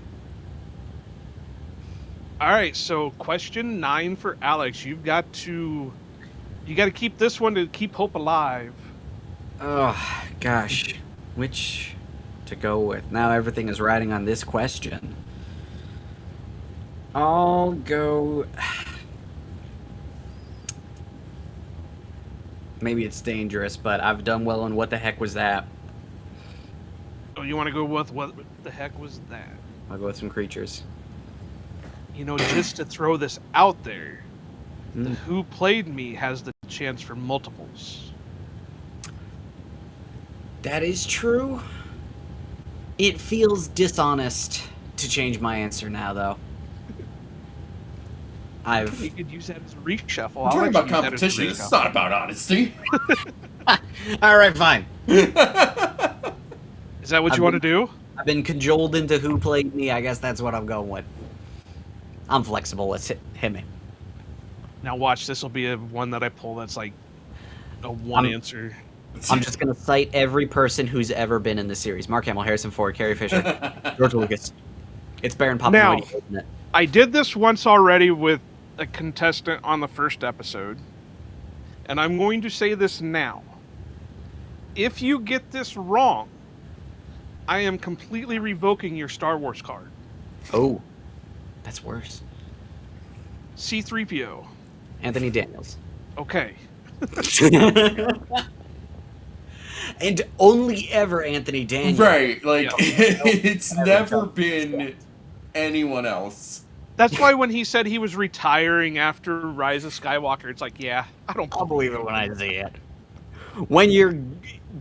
All right, so question 9 for Alex. You got to keep this one to keep hope alive. Oh, gosh. Which to go with? Now everything is riding on this question. I'll go... Maybe it's dangerous, but I've done well on What the Heck Was That? Oh, you want to go with what the heck was that? I'll go with some creatures. You know, just to throw this out there, the Mm. Who Played Me has the chance for multiples. That is true. It feels dishonest to change my answer now, though. You could use that as a reshuffle. I'm talking about use that as a competition. It's reshuffle. not about honesty. All right, fine. Is that what you want to do? I've been cajoled into Who Played Me. I guess that's what I'm going with. I'm flexible. Let's hit me. Now watch, this will be a one that I pull that's like a one answer. I'm just going to cite every person who's ever been in the series. Mark Hamill, Harrison Ford, Carrie Fisher, George Lucas. It's Baron Now- Papanoide, isn't it? I did this once already with a contestant on the first episode, and I'm going to say this now. If you get this wrong, I am completely revoking your Star Wars card. Oh, that's worse. C-3PO. Anthony Daniels. Okay. And only ever Anthony Daniels. Right, like, Yeah. it's never been anyone else. That's why when he said he was retiring after Rise of Skywalker, it's like, yeah, I don't I'll believe it when I see it. When you're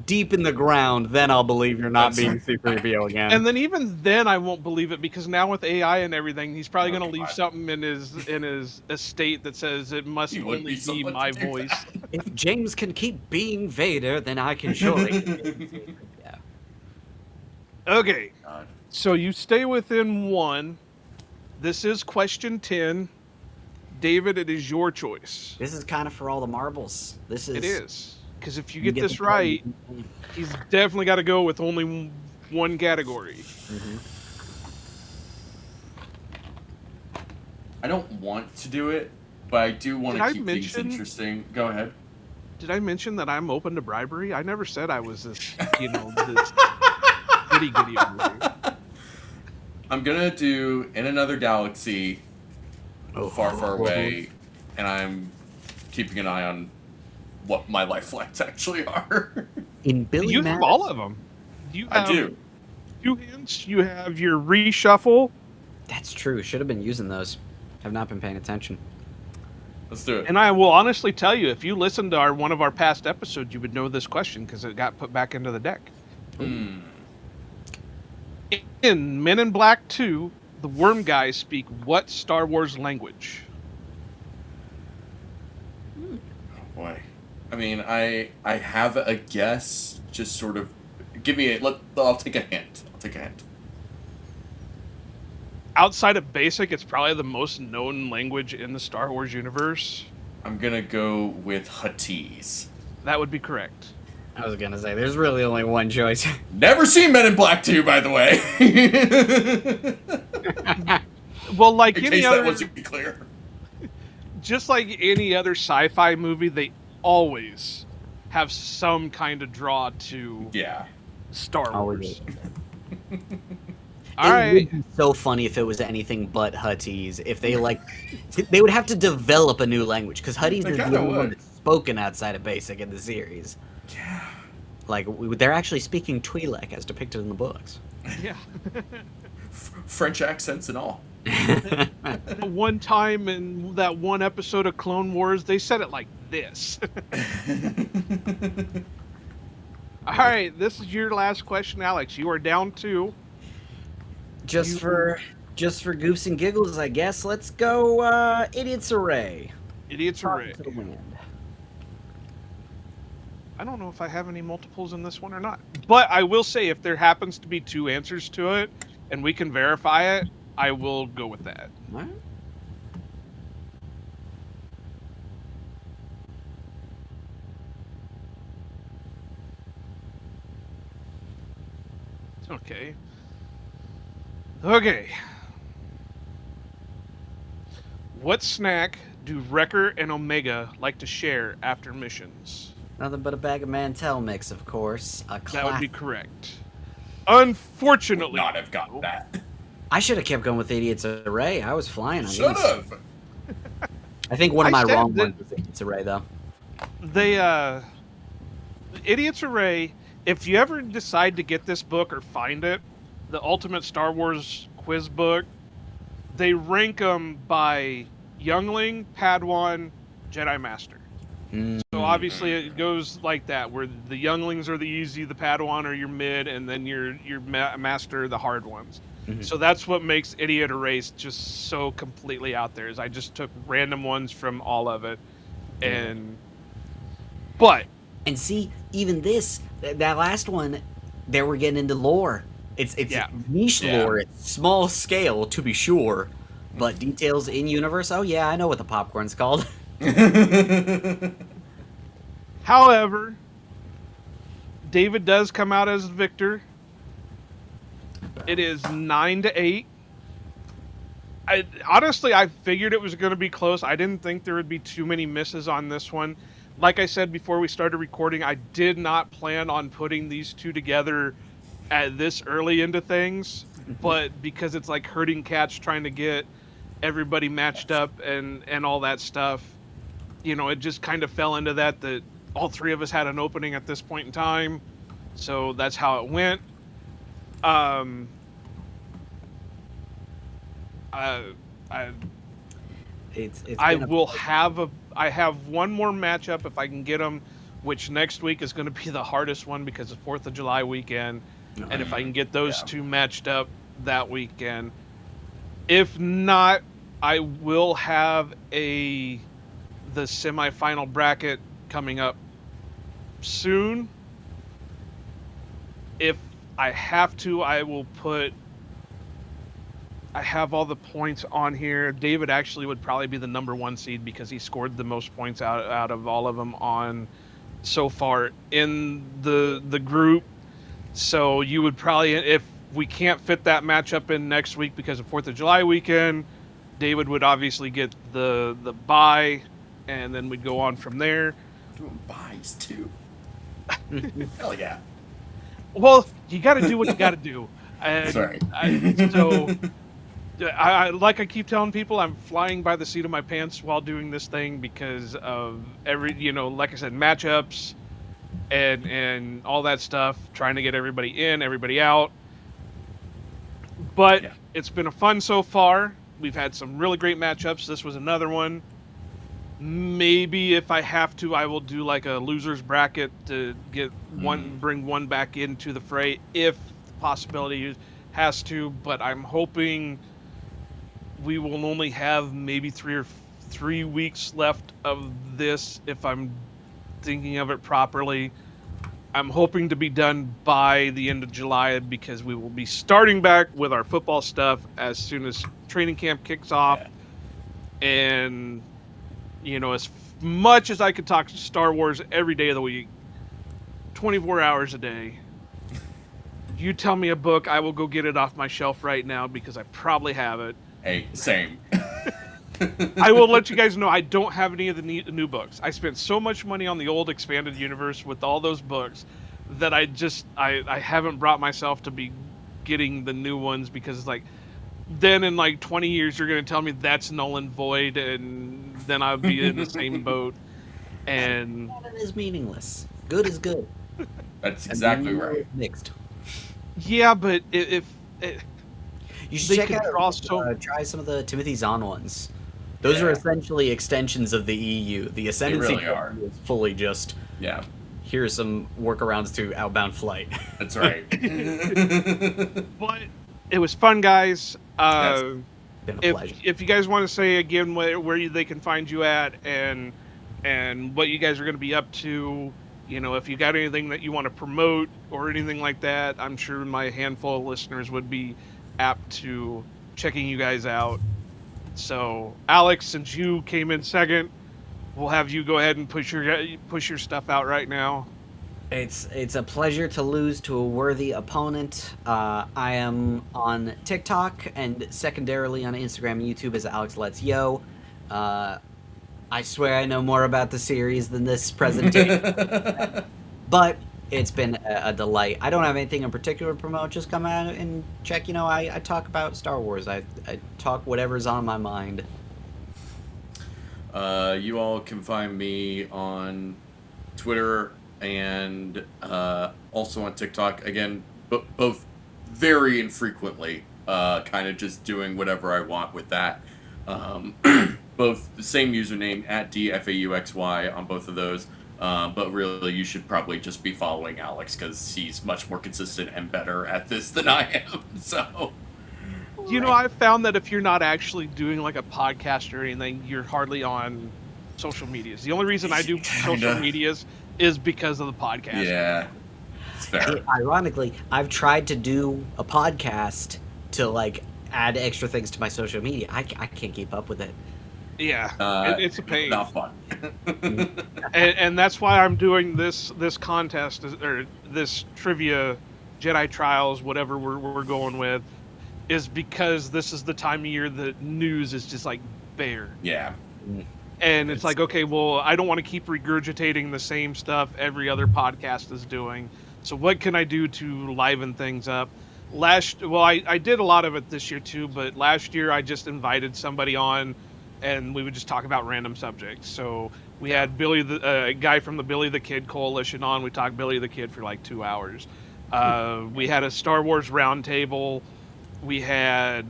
deep in the ground, then I'll believe you're not That's being right. C-3PO again. And then even then I won't believe it, because now with AI and everything, he's probably Oh, going to leave God. something in his estate that says it must You wouldn't only be be someone my to do voice. that. If James can keep being Vader, then I can surely. Yeah. Okay, God. so you stay within one. This is question 10. David, it is your choice. This is kind of for all the marbles. This is. It is. Because if you you get the this right, play. he's definitely got to go with only one category. Mhm. I don't want to do it, but I do want Did to I keep things mention- interesting. Go ahead. Did I mention that I'm open to bribery? I never said I was this, this goody over here. I'm gonna do In Another Galaxy, Far, Far Away, and I'm keeping an eye on what my lifelines actually are. In Billy You have Madison- all of them. You I have do. 2 hints. You have your reshuffle, That's true. Should have been using those. Have not been paying attention. Let's do it. and I will honestly tell you, if you listened to one of our past episodes, you would know this question because it got put back into the deck. Hmm. In Men in Black 2, the Worm Guys speak what Star Wars language? Boy. I mean, I have a guess. Just sort of give me I'll take a hint. Outside of basic, it's probably the most known language in the Star Wars universe. I'm gonna go with Huttese. That would be correct. I was gonna say, there's really only one choice. Never seen Men in Black 2, by the way. Well, like In any case other, that wasn't clear. just like any other sci-fi movie, they always have some kind of draw to Yeah. Star Always. Wars. It All right. would be so funny if it was anything but Huttese. If they they would have to develop a new language because Huttese They is the kinda only one would. that's spoken outside of basic in the series. Yeah. Like they're actually speaking Twi'lek as depicted in the books. Yeah. French accents and all. One time in that one episode of Clone Wars, they said it like this. All right, this is your last question, Alex. You are down 2. just for goofs and giggles, I guess. Let's go, Idiot's Array. Idiot's Array. To the wind. I don't know if I have any multiples in this one or not. But I will say if there happens to be 2 answers to it and we can verify it, I will go with that. All right. Okay. Okay. What snack do Wrecker and Omega like to share after missions? Nothing but a bag of Mantel mix, of course. A That would be classic. correct. Unfortunately, Not have gotten that. I should have kept going with Idiot's Array. I was flying on Should these. have. I think one of I my said wrong that- ones was Idiot's Array, though. they Idiot's Array, if you ever decide to get this book or find it, the Ultimate Star Wars quiz book, they rank them by Youngling, Padawan, Jedi Master. Mm. So obviously it goes like that, where the Younglings are the easy, the Padawan are your mid, and then your Master the hard ones. Mhm. So that's what makes Idiot Arrays just so completely out there. Is I just took random ones from all of it, and but And see, even this, that last one, they were getting into lore. It's Yeah. niche Yeah. lore. It's small scale, to be sure, but details in universe. Oh yeah, I know what the popcorn's called. however, David does come out as victor. It is 9-8. Honestly, I figured it was going to be close. I didn't think there would be too many misses on this one. Like I said before we started recording, I did not plan on putting these 2 together at this early into things, but because it's like herding cats trying to get everybody matched up and all that stuff, it just kind of fell into that all 3 of us had an opening at this point in time, so that's how it went. It's I been a- will I have one more matchup if I can get them, which next week is going to be the hardest one because it's 4th of July weekend, and if I can get those 2 matched up that weekend, if not, I will have the semifinal bracket coming up soon. If I have to, I will put I have all the points on here. David actually would probably be the number one seed because he scored the most points out of all of them on so far in the group. So you would probably, if we can't fit that matchup in next week because of 4th of July weekend, David would obviously get the bye, and then we'd go on from there. Doing buys too. Hell yeah. Well, you got to do what you got to do. And Sorry. I like I keep telling people, I'm flying by the seat of my pants while doing this thing because of like I said, matchups and all that stuff, trying to get everybody in, everybody out. But It's been a fun so far. We've had some really great matchups. This was another one. Maybe if I have to, I will do like a loser's bracket to get bring one back into the fray if the possibility has to. But I'm hoping we will only have maybe 3 weeks left of this if I'm thinking of it properly. I'm hoping to be done by the end of July because we will be starting back with our football stuff as soon as training camp kicks off. And as much as I could talk Star Wars every day of the week, 24 hours a day, you tell me a book, I will go get it off my shelf right now because I probably have it. Hey, same. I will let you guys know I don't have any of the new books. I spent so much money on the old expanded universe with all those books that I haven't brought myself to be getting the new ones because it's like, then in like 20 years you're going to tell me that's null and void, and then I'll be in the same boat. And canon is meaningless. Good is good. That's exactly right. Mixed. Yeah, but if you should check out try some of the Timothy Zahn ones. Those are essentially extensions of the EU. The Ascendancy is fully just here's some workarounds to outbound flight. That's right. But it was fun, guys. Been a pleasure. If you guys want to say again where they can find you at and what you guys are going to be up to, if you got anything that you want to promote or anything like that, I'm sure my handful of listeners would be apt to checking you guys out. So, Alex, since you came in second, we'll have you go ahead and push your stuff out right now. It's a pleasure to lose to a worthy opponent. I am on TikTok and secondarily on Instagram and YouTube as Alex Lettsyo. I swear I know more about the series than this presentation, but it's been a delight. I don't have anything in particular to promote. Just come out and check. I talk about Star Wars. I talk whatever's on my mind. You all can find me on Twitter and also on TikTok. Again, both very infrequently. Kind of just doing whatever I want with that. Both the same username at DFAUXY on both of those. But really, you should probably just be following Alex because he's much more consistent and better at this than I am. So, I've found that if you're not actually doing like a podcast or anything, you're hardly on social medias. The only reason I do social medias is because of the podcast. Yeah, it's fair. Ironically, I've tried to do a podcast to add extra things to my social media. I can't keep up with it. Yeah, it's a pain. Not fun. and that's why I'm doing this contest or this trivia, Jedi Trials, whatever we're going with, is because this is the time of year that news is just like bare. Yeah. And it's like, okay, well, I don't want to keep regurgitating the same stuff every other podcast is doing. So what can I do to liven things up? I did a lot of it this year too, but last year I just invited somebody on and we would just talk about random subjects. So we had Billy, a guy from the Billy the Kid Coalition on. We talked Billy the Kid for like 2 hours. We had a Star Wars roundtable. We had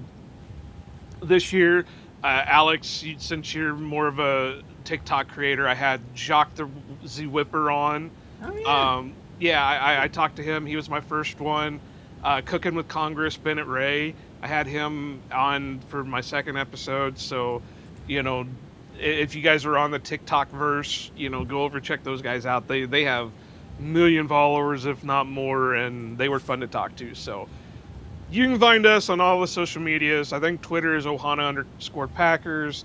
this year, Alex, since you're more of a TikTok creator, I had Jacques the Whipper on. Oh, yeah. I talked to him. He was my first one. Cooking with Congress, Bennett Ray. I had him on for my second episode. So, if you guys are on the TikTok verse, go over, check those guys out. They have 1 million followers, if not more, and they were fun to talk to. So You can find us on all the social medias. I think Twitter is Ohana_Packers.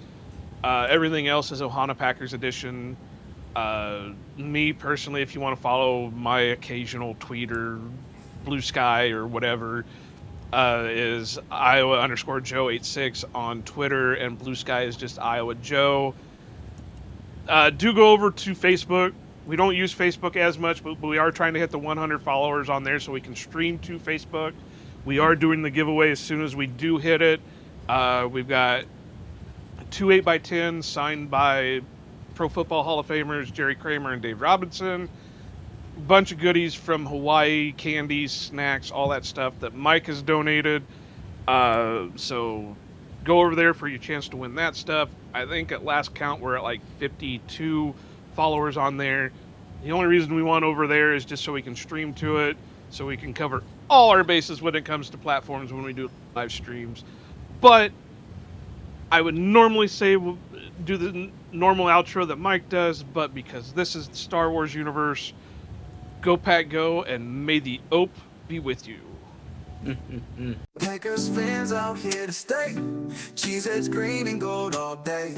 Everything else is Ohana Packers Edition. Me personally, if you want to follow my occasional tweet or Blue Sky or whatever, is Iowa_Joe86 on Twitter, and Blue Sky is just Iowa Joe. Do go over to Facebook. We don't use Facebook as much, but we are trying to hit the 100 followers on there so we can stream to Facebook. We are doing the giveaway as soon as we do hit it. We've got 2 8x10 signed by Pro Football Hall of Famers Jerry Kramer and Dave Robinson. Bunch of goodies from Hawaii, candies, snacks, all that stuff that Mike has donated. So go over there for your chance to win that stuff. I think at last count we're at like 52 followers on there. The only reason we want over there is just so we can stream to it, so we can cover all our bases when it comes to platforms when we do live streams. But I would normally say we'll do the normal outro that Mike does, but because this is the Star Wars universe, go Pack Go, and may the Ope be with you. Packers fans out here to stay. Cheeseheads green and gold all day.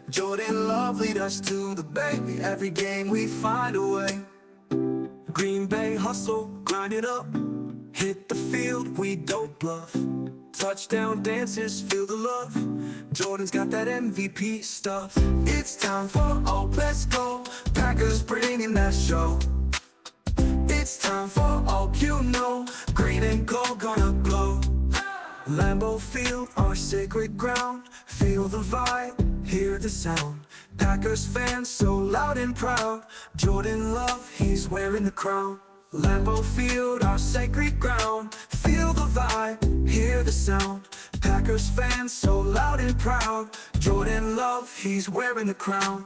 Jordan Love lead us to the bay. Every game we find a way. Green Bay hustle, grind it up. Hit the field, we don't bluff. Touchdown dances, feel the love. Jordan's got that MVP stuff. It's time for let's go. Packers bringing that show. It's time for green and gold gonna glow. Lambeau Field, our sacred ground. Feel the vibe, hear the sound. Packers fans so loud and proud. Jordan Love, he's wearing the crown. Lambeau Field, our sacred ground. Feel the vibe, hear the sound. Packers fans so loud and proud. Jordan Love, he's wearing the crown.